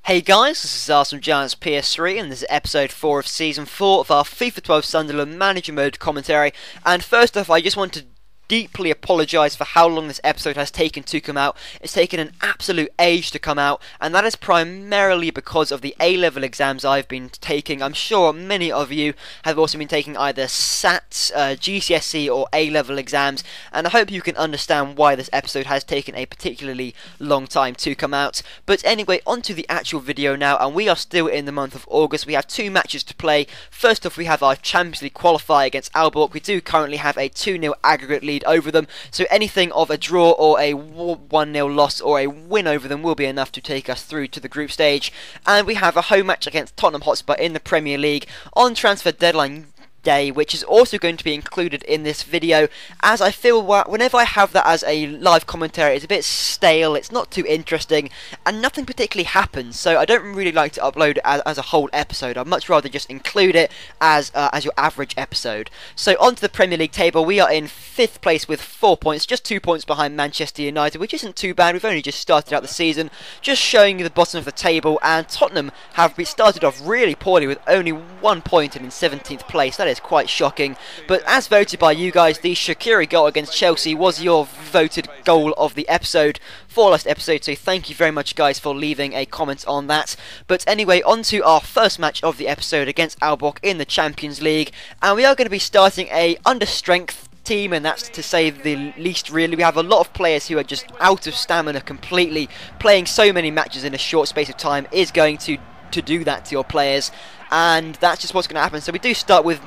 Hey guys, this is Arsenal Giants PS3 and this is episode 4 of Season 4 of our FIFA 12 Sunderland Manager Mode commentary. And first off, I just want to deeply apologise for how long this episode has taken to come out. It's taken an absolute age to come out, and that is primarily because of the A-level exams I've been taking. I'm sure many of you have also been taking either SATs, GCSE or A-level exams, and I hope you can understand why this episode has taken a particularly long time to come out. But anyway, on to the actual video now, and we are still in the month of August. We have two matches to play. First off, we have our Champions League qualifier against Aalborg. We do currently have a 2-0 aggregate lead over them, so anything of a draw or a 1-0 loss or a win over them will be enough to take us through to the group stage. And we have a home match against Tottenham Hotspur in the Premier League on transfer deadline day, which is also going to be included in this video, as I feel whenever I have that as a live commentary, it's a bit stale, it's not too interesting, and nothing particularly happens, so I don't really like to upload it as a whole episode. I'd much rather just include it as your average episode. So on to the Premier League table. We are in 5th place with 4 points, just 2 points behind Manchester United, which isn't too bad. We've only just started out the season, just showing you the bottom of the table, and Tottenham have started off really poorly with only 1 point and in 17th place. That is quite shocking, but as voted by you guys, the Shaqiri goal against Chelsea was your voted goal of the episode for last episode, so thank you very much guys for leaving a comment on that. But anyway, on to our first match of the episode against Aalborg in the Champions League, and we are going to be starting a understrength team, and that's to say the least really. We have a lot of players who are just out of stamina completely. Playing so many matches in a short space of time is going to do that to your players, and that's just what's going to happen. So we do start with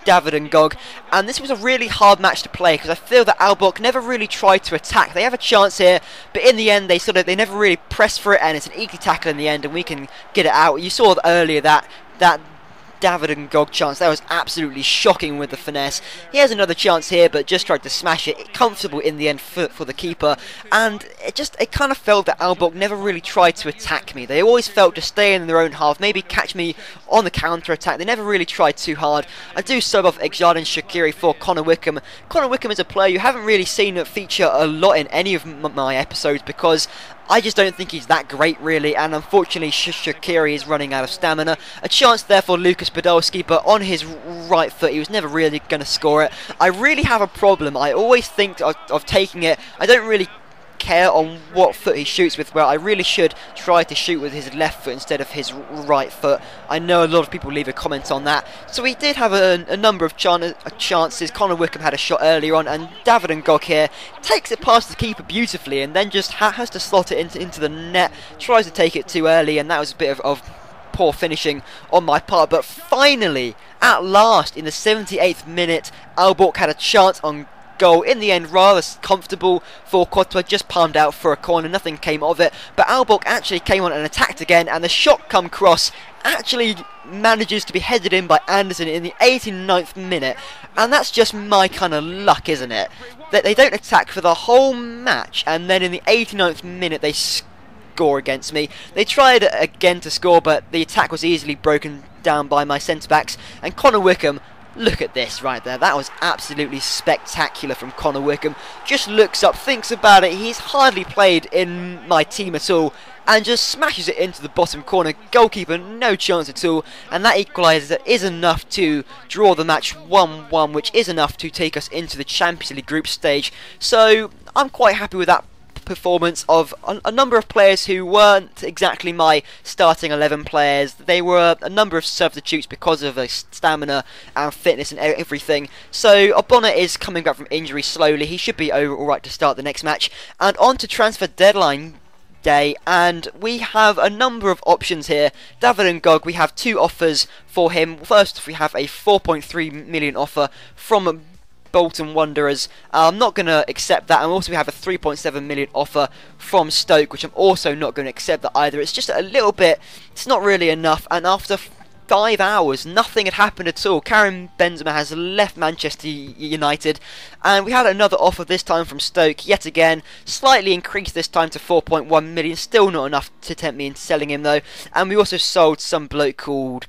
David and Gog, and this was a really hard match to play because I feel that Aalborg never really tried to attack. They have a chance here, but in the end they never really press for it, and it's an easy tackle in the end, and we can get it out. You saw earlier that David and Gog chance, that was absolutely shocking with the finesse. He has another chance here, but just tried to smash it. Comfortable in the end for the keeper, and it kind of felt that Aalborg never really tried to attack me. They always felt to stay in their own half, maybe catch me on the counter attack. They never really tried too hard. I do sub off Exard and Shaqiri for Connor Wickham. Connor Wickham is a player you haven't really seen feature a lot in any of my episodes because I just don't think he's that great really, and unfortunately Shaqiri is running out of stamina. A chance there for Lucas Podolski, but on his right foot he was never really going to score it. I really have a problem. I always think of taking it. I don't really care on what foot he shoots with, where I really should try to shoot with his left foot instead of his right foot. I know a lot of people leave a comment on that. So we did have a number of chances. Connor Wickham had a shot earlier on, and David and Gog here takes it past the keeper beautifully, and then just has to slot it into the net. Tries to take it too early, and that was a bit of poor finishing on my part. But finally, at last, in the 78th minute, Aalborg had a chance on goal. In the end, rather comfortable for Courtois, just palmed out for a corner, nothing came of it, but Aalborg actually came on and attacked again, and the shot come cross actually manages to be headed in by Anderson in the 89th minute, and that's just my kind of luck, isn't it? That they don't attack for the whole match, and then in the 89th minute they score against me. They tried again to score, but the attack was easily broken down by my centre-backs, and Connor Wickham, look at this right there. That was absolutely spectacular from Connor Wickham. Just looks up, thinks about it. He's hardly played in my team at all, and just smashes it into the bottom corner. Goalkeeper, no chance at all. And that equaliser is enough to draw the match 1-1, which is enough to take us into the Champions League group stage. So I'm quite happy with that performance of a number of players who weren't exactly my starting 11 players. They were a number of substitutes because of stamina and fitness and everything. So Obona is coming back from injury slowly. He should be alright to start the next match. And on to transfer deadline day, and we have a number of options here. David and Gog, we have two offers for him. First, we have a 4.3 million offer from Bolton Wanderers. I'm not going to accept that. And also we have a 3.7 million offer from Stoke, which I'm also not going to accept that either. It's just a little bit, it's not really enough, and after 5 hours nothing had happened at all. Karim Benzema has left Manchester United, and we had another offer this time from Stoke yet again, slightly increased this time to 4.1 million, still not enough to tempt me into selling him though. And we also sold some bloke called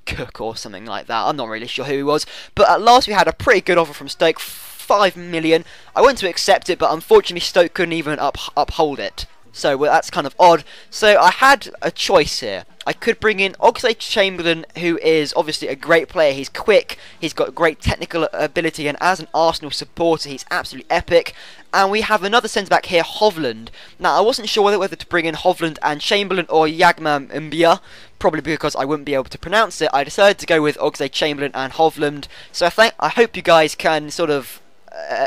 Cook or something like that. I'm not really sure who he was, but at last we had a pretty good offer from Stoke, 5 million. I went to accept it, but unfortunately Stoke couldn't even uphold it. So well, that's kind of odd. So I had a choice here. I could bring in Oxlade-Chamberlain, who is obviously a great player. He's quick, he's got great technical ability, and as an Arsenal supporter, he's absolutely epic. And we have another centre-back here, Hovland. Now, I wasn't sure whether to bring in Hovland and Chamberlain or Yagma Mbia, probably because I wouldn't be able to pronounce it. I decided to go with Oxlade-Chamberlain and Hovland. So I hope you guys can sort of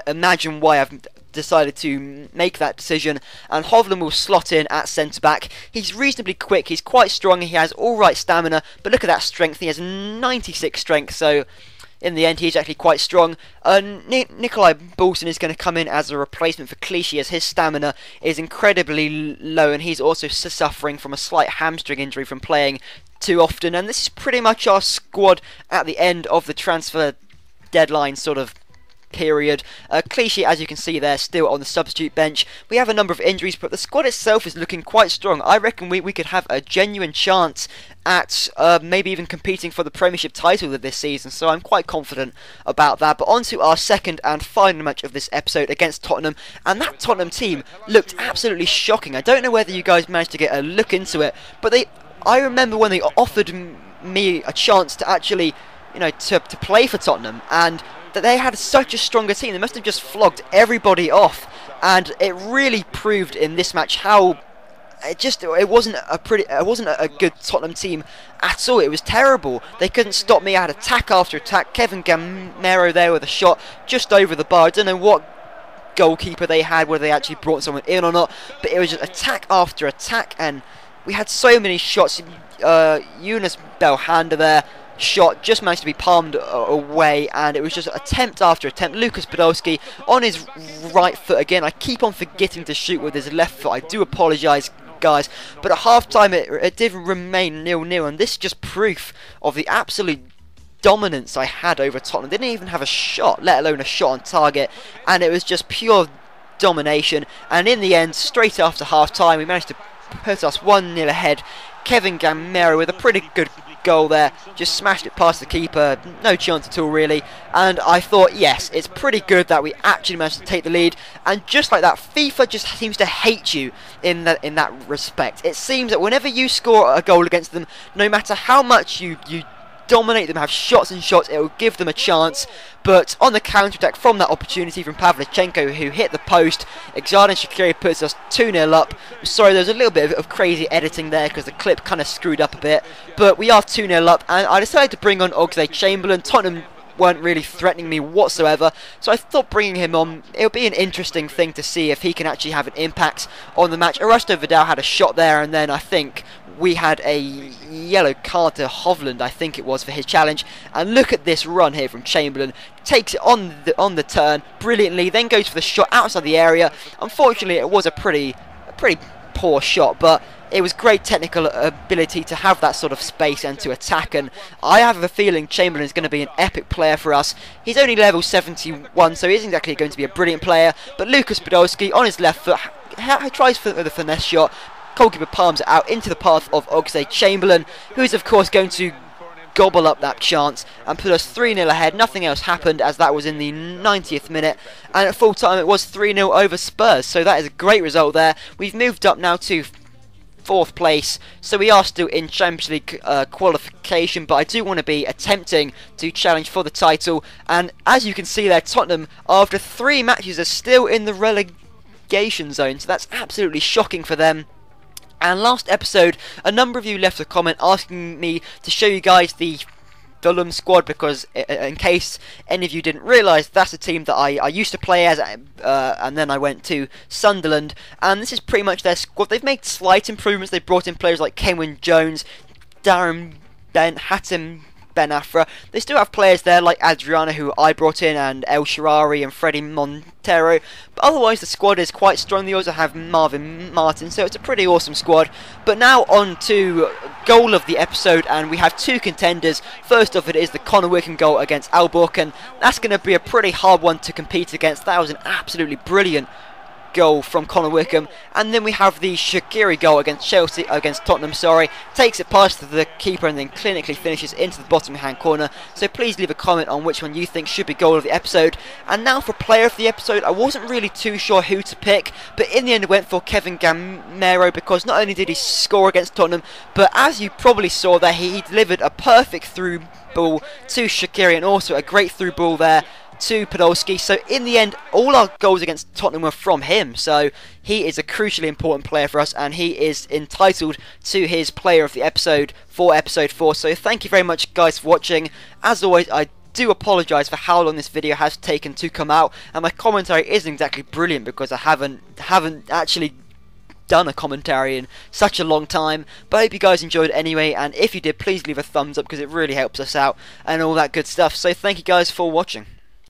imagine why I've decided to make that decision. And Hovland will slot in at centre back. He's reasonably quick, he's quite strong, he has alright stamina, but look at that strength, he has 96 strength, so in the end he's actually quite strong. Nikolai Boulton is going to come in as a replacement for Clichy, as his stamina is incredibly low, and he's also suffering from a slight hamstring injury from playing too often. And this is pretty much our squad at the end of the transfer deadline sort of period. Clichy, as you can see there, still on the substitute bench. We have a number of injuries, but the squad itself is looking quite strong. I reckon we could have a genuine chance at maybe even competing for the Premiership title of this season, so I'm quite confident about that. But on to our second and final match of this episode against Tottenham, and that Tottenham team looked absolutely shocking. I don't know whether you guys managed to get a look into it, but I remember when they offered me a chance to actually, to play for Tottenham, and that they had such a stronger team. They must have just flogged everybody off, and it really proved in this match how it wasn't a good Tottenham team at all. It was terrible. They couldn't stop me. I had attack after attack. Kevin Gamero there with a shot just over the bar. I don't know what goalkeeper they had, whether they actually brought someone in or not, but it was just attack after attack, and we had so many shots. Yunus Belhanda there, shot just managed to be palmed away, and it was just attempt after attempt. Lucas Podolski on his right foot again. I keep on forgetting to shoot with his left foot. I do apologise, guys, but at half time it did remain 0-0, and this is just proof of the absolute dominance I had over Tottenham. They didn't even have a shot, let alone a shot on target, and it was just pure domination. And in the end, straight after half time, we managed to put us 1-0 ahead. Kevin Gamero with a pretty good goal there, just smashed it past the keeper, no chance at all really. And I thought, yes, it's pretty good that we actually managed to take the lead. And just like that, FIFA just seems to hate you in that respect. It seems that whenever you score a goal against them, no matter how much you dominate them, have shots and shots, it will give them a chance. But on the counter-attack from that opportunity from Pavlyuchenko, who hit the post, Xherdan Shaqiri puts us 2-0 up. Sorry, there's a little bit of crazy editing there because the clip kind of screwed up a bit, but we are 2-0 up, and I decided to bring on Oxlade-Chamberlain. Tottenham weren't really threatening me whatsoever, so I thought bringing him on, it'll be an interesting thing to see if he can actually have an impact on the match. Arasto Vidal had a shot there, and then I think we had a yellow card to Hovland, I think it was, for his challenge. And look at this run here from Chamberlain. Takes it on the turn brilliantly, then goes for the shot outside the area. Unfortunately, it was a pretty poor shot, but it was great technical ability to have that sort of space and to attack. And I have a feeling Chamberlain is going to be an epic player for us. He's only level 71, so he isn't exactly going to be a brilliant player. But Lucas Podolski on his left foot tries for the finesse shot. Goalkeeper palms it out into the path of Oxlade-Chamberlain, who's of course going to gobble up that chance and put us 3-0 ahead. Nothing else happened, as that was in the 90th minute, and at full time it was 3-0 over Spurs, so that is a great result there. We've moved up now to 4th place, so we are still in Champions League qualification, but I do want to be attempting to challenge for the title. And as you can see there, Tottenham, after 3 matches, are still in the relegation zone, so that's absolutely shocking for them. And last episode, a number of you left a comment asking me to show you guys the Fulham squad, because in case any of you didn't realise, that's a team that I used to play as, and then I went to Sunderland, and this is pretty much their squad. They've made slight improvements. They've brought in players like Kenwyne Jones, Darren Bent, Hatem Ben Afra. They still have players there like Adriana, who I brought in, and El Shaarawy and Freddie Montero, but otherwise the squad is quite strong. They also have Marvin Martin, so it's a pretty awesome squad. But now on to goal of the episode, and we have 2 contenders. First off, it is the Connor Wickham goal against Albuquerque, and that's going to be a pretty hard one to compete against. That was an absolutely brilliant goal from Connor Wickham, and then we have the Shaqiri goal against Tottenham, takes it past the keeper and then clinically finishes into the bottom hand corner. So please leave a comment on which one you think should be goal of the episode. And now for player of the episode, I wasn't really too sure who to pick, but in the end I went for Kevin Gamero, because not only did he score against Tottenham, but as you probably saw there, he delivered a perfect through ball to Shaqiri and also a great through ball there to Podolski. So in the end, all our goals against Tottenham were from him. So he is a crucially important player for us, and he is entitled to his player of the episode for episode 4. So thank you very much, guys, for watching. As always, I do apologise for how long this video has taken to come out, and my commentary isn't exactly brilliant because I haven't actually done a commentary in such a long time, but I hope you guys enjoyed anyway, and if you did, please leave a thumbs up because it really helps us out and all that good stuff. So thank you guys for watching.